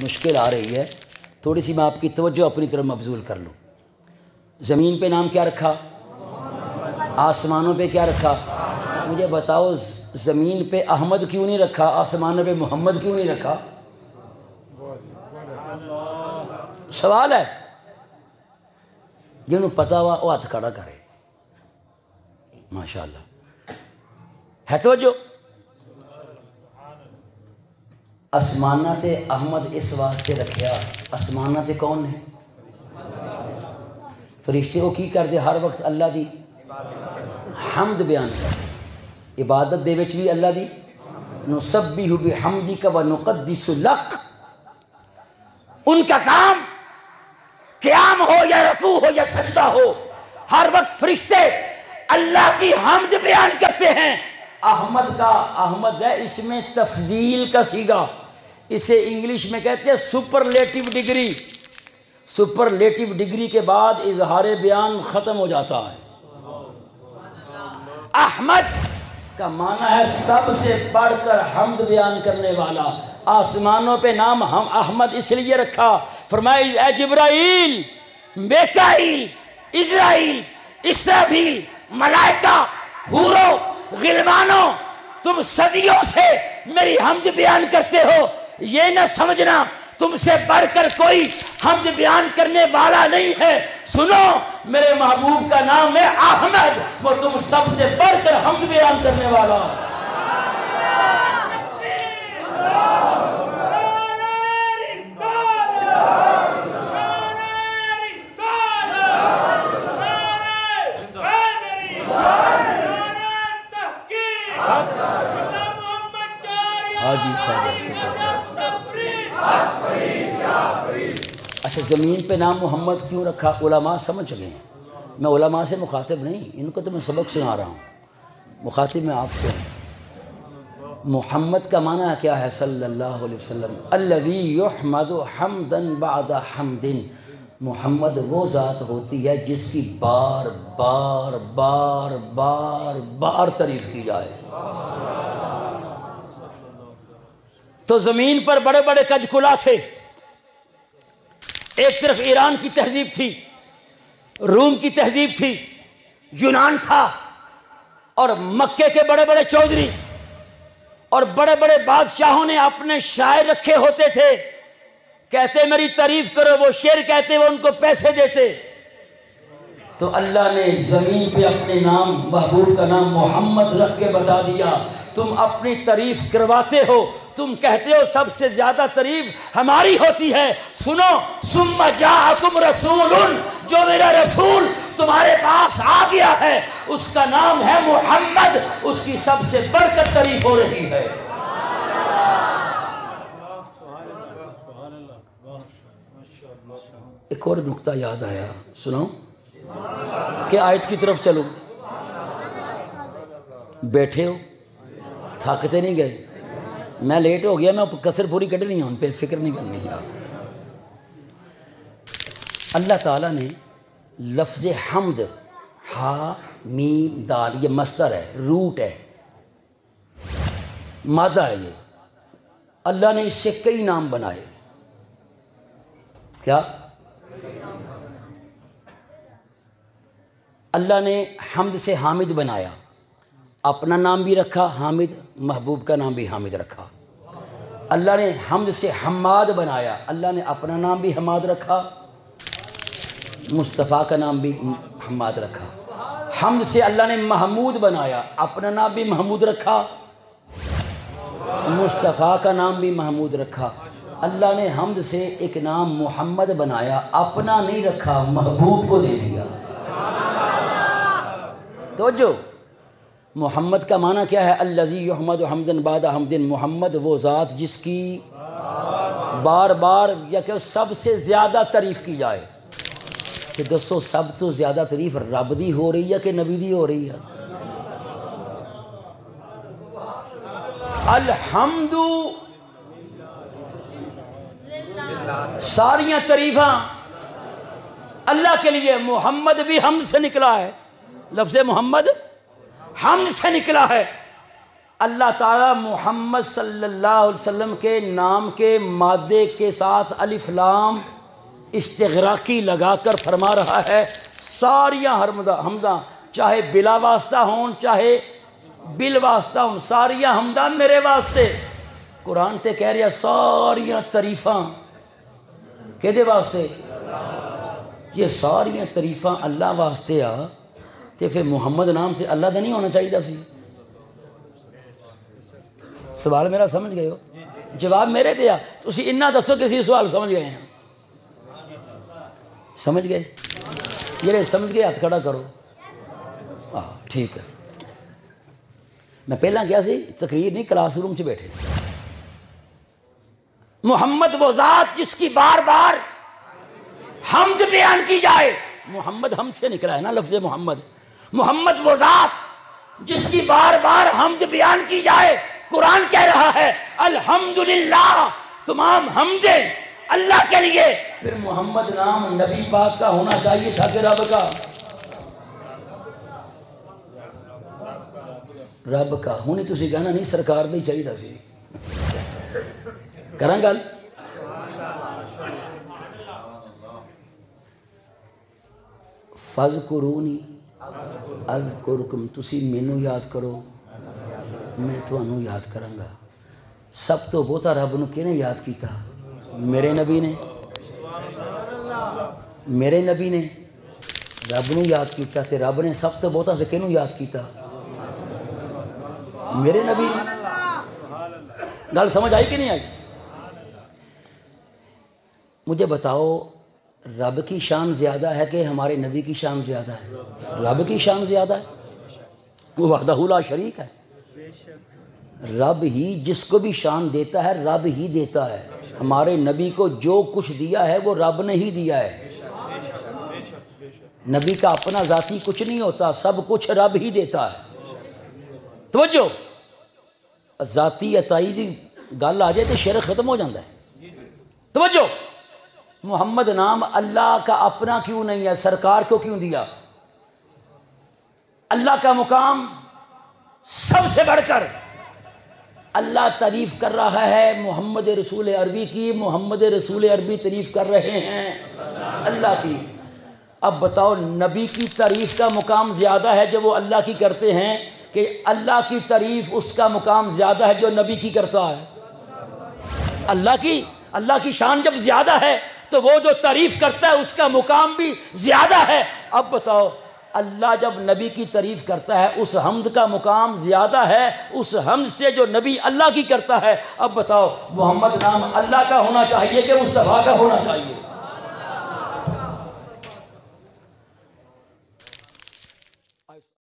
مشکل آ رہی ہے، تھوڑی سی میں آپ کی توجہ اپنی طرف مبذول کر لوں۔ زمین پہ نام کیا رکھا؟ آسمانوں پہ کیا رکھا؟ مجھے بتاؤ زمین پہ احمد کیوں نہیں رکھا، آسمانوں پہ محمد کیوں نہیں رکھا؟ سوال ہے، جنہوں پتا ہوا وہ ہاتھ کھڑا کرے۔ ماشاءاللہ ہے توجہ۔ آسمانات احمد اس واسطے رکھیا، آسمانات کون نے؟ فرشتے وہ کی کر دے؟ ہر وقت اللہ دی حمد بیان کر، عبادت دے وچ بھی اللہ دی نسبح بحمدک ونقدس لک۔ ان کا کام قیام ہو یا رکوع ہو یا سجدہ ہو، ہر وقت فرشتے اللہ کی حمد بیان کرتے ہیں۔ احمد کا احمد ہے، اس میں تفضیل کا صیغہ، اسے انگلش میں کہتے ہیں سپرلیٹو ڈگری۔ سپرلیٹو ڈگری کے بعد اظہار بیان ختم ہو جاتا ہے۔ احمد کا معنی ہے سب سے بڑھ کر حمد بیان کرنے والا۔ آسمانوں پہ نام ہم احمد اس لیے رکھا، فرمایا اے جبرائیل، میکائیل، اسرائیل، اسرافیل، ملائکہ، حورو، غلمانوں، تم صدیوں سے میری حمد بیان کرتے ہو، یہ نہ سمجھنا تم سے بڑھ کر کوئی حمد بیان کرنے والا نہیں ہے۔ سنو، میرے محبوب کا نام ہے احمد، وہ تم سب سے بڑھ کر حمد بیان کرنے والا۔ اچھا، زمین پہ نام محمد کیوں رکھا؟ علماء سمجھ گئے ہیں، میں علماء سے مخاطب نہیں، ان کو تو میں سبق سنا رہا ہوں، مخاطب میں آپ سے ہوں۔ محمد کا معنی کیا ہے؟ صلی اللہ علیہ وسلم، الذی یحمد حمدا بعد حمد۔ محمد وہ ذات ہوتی ہے جس کی بار بار بار بار بار تعریف کی جائے۔ تو زمین پر بڑے بڑے کج کلا تھے، ایک طرف ایران کی تہذیب تھی، روم کی تہذیب تھی، یونان تھا، اور مکے کے بڑے بڑے چودھری اور بڑے بڑے بادشاہوں نے اپنے شاعر رکھے ہوتے تھے، کہتے میری تعریف کرو، وہ شعر کہتے، وہ ان کو پیسے دیتے۔ تو اللہ نے زمین پہ اپنے نام، محبوب کا نام محمد رکھ کے بتا دیا، تم اپنی تعریف کرواتے ہو، تم کہتے ہو سب سے زیادہ تعریف ہماری ہوتی ہے۔ سنو، ثم جاءکم رسول، جو میرا رسول تمہارے پاس آ گیا ہے اس کا نام ہے محمد، اس کی سب سے بڑھ کر تعریف ہو رہی ہے۔ ایک اور نقطہ یاد آیا، سنو کہ آیت کی طرف چلو۔ بیٹھے ہو، تھکتے نہیں گئے؟ میں لیٹ ہو گیا، میں کسر پوری کٹنی ہے، ان پہ فکر نہیں کرنی ہے۔ اللہ تعالیٰ نے لفظ حمد، ہا میم دال، یہ مصدر ہے، روٹ ہے، مادہ ہے، یہ اللہ نے اس سے کئی نام بنائے۔ کیا؟ اللہ نے حمد سے حامد بنایا، اپنا نام بھی رکھا حامد، محبوب کا نام بھی حامد رکھا۔ اللہ نے حمد سے حماد بنایا، اللہ نے اپنا نام بھی حماد رکھا، مصطفیٰ کا نام بھی حماد رکھا۔ حمد سے اللہ نے محمود بنایا، اپنا نام بھی محمود رکھا، مصطفیٰ کا نام بھی محمود رکھا۔ اللہ نے حمد سے ایک نام محمد بنایا، اپنا نہیں رکھا، محبوب کو دے دیا۔ توجہ، محمد کا معنی کیا ہے؟ الذی یحمد حمدا بعد حمد، محمد وہ ذات جس کی بار بار یا کہ سب سے زیادہ تعریف کی جائے۔ کہ دوستو، سب سے زیادہ تعریف رب دی ہو رہی ہے کہ نبی دی ہو رہی ہے؟ الحمد، ساریاں تعریفاں اللہ کے لیے۔ محمد بھی حمد سے نکلا ہے، لفظ محمد حمد سے نکلا ہے۔ اللہ تعالیٰ محمد صلی اللہ علیہ وسلم کے نام کے مادے کے ساتھ الف لام استغراقی لگا کر فرما رہا ہے ساریاں حمداں چاہے بلا واسطہ ہوں چاہے بل واسطہ ہوں، ساریاں حمداں میرے واسطے۔ قرآن تے کہہ رہا ساریاں تعریفاں کہدے واسطے؟ یہ ساریاں تعریفاں اللہ واسطے آ تے پھر محمد نام تے اللہ دا نہیں ہونا چاہیے سی؟ سوال میرا سمجھ گئے ہو؟ جواب میرے تے آ، تسی انہا دسو کسی سوال سمجھ گئے ہیں؟ سمجھ گئے؟ یہ سمجھ گئے ہاتھ کھڑا کرو۔ ٹھیک ہے، میں پہلا کیا سی تقریر نہیں کلاس روم سے بیٹھے۔ محمد وہ ذات جس کی بار بار حمد بیان کی جائے، محمد حمد سے نکلا ہے نا لفظ محمد۔ محمد وہ ذات جس کی بار بار حمد بیان کی جائے، قرآن کہہ رہا ہے الحمدللہ، تمام حمدیں اللہ کے لیے۔ پھر محمد نام نبی پاک کا ہونا چاہیے تھا کہ رب کا؟ رب کا ہونی تسی کہنا نہیں سرکار نہیں چاہیے سی۔ کراں گل؟ فَاذْكُرُونِي اذکرکم، تسی مینوں یاد کرو میں تھانوں یاد کراں گا۔ سب تو بہتا رب نو کنے یاد کیتا؟ میرے نبی نے۔ میرے نبی نے رب نو یاد کیتا تے رب نے سب تو بہتا پھر کنوں یاد کیتا؟ میرے نبی نے۔ گل سمجھ آئی کہ نہیں آئی؟ مجھے بتاؤ رب کی شان زیادہ ہے کہ ہمارے نبی کی شان زیادہ ہے؟ رب کی شان زیادہ ہے، وہ وحدہ لا شریک ہے۔ رب ہی جس کو بھی شان دیتا ہے رب ہی دیتا ہے۔ ہمارے نبی کو جو کچھ دیا ہے وہ رب نے ہی دیا ہے۔ نبی کا اپنا ذاتی کچھ نہیں ہوتا، سب کچھ رب ہی دیتا ہے۔ توجہ، ذاتی عطائی دی گل آ جائے تو شرک ختم ہو جاتا ہے۔ توجہ، محمد نام اللہ کا اپنا کیوں نہیں ہے؟ سرکار کو کیوں دیا؟ اللہ کا مقام سب سے بڑھ کر اللہ تعریف کر رہا ہے محمد رسول عربی کی، محمد رسول عربی تعریف کر رہے ہیں اللہ کی۔ اب بتاؤ نبی کی تعریف کا مقام زیادہ ہے جو وہ اللہ کی کرتے ہیں کہ اللہ کی تعریف اس کا مقام زیادہ ہے جو نبی کی کرتا ہے؟ اللہ کی شان جب زیادہ ہے تو وہ جو تعریف کرتا ہے اس کا مقام بھی زیادہ ہے۔ اب بتاؤ اللہ جب نبی کی تعریف کرتا ہے اس حمد کا مقام زیادہ ہے اس حمد سے جو نبی اللہ کی کرتا ہے۔ اب بتاؤ محمد نام اللہ کا ہونا چاہیے کہ مصطفیٰ کا ہونا چاہیے؟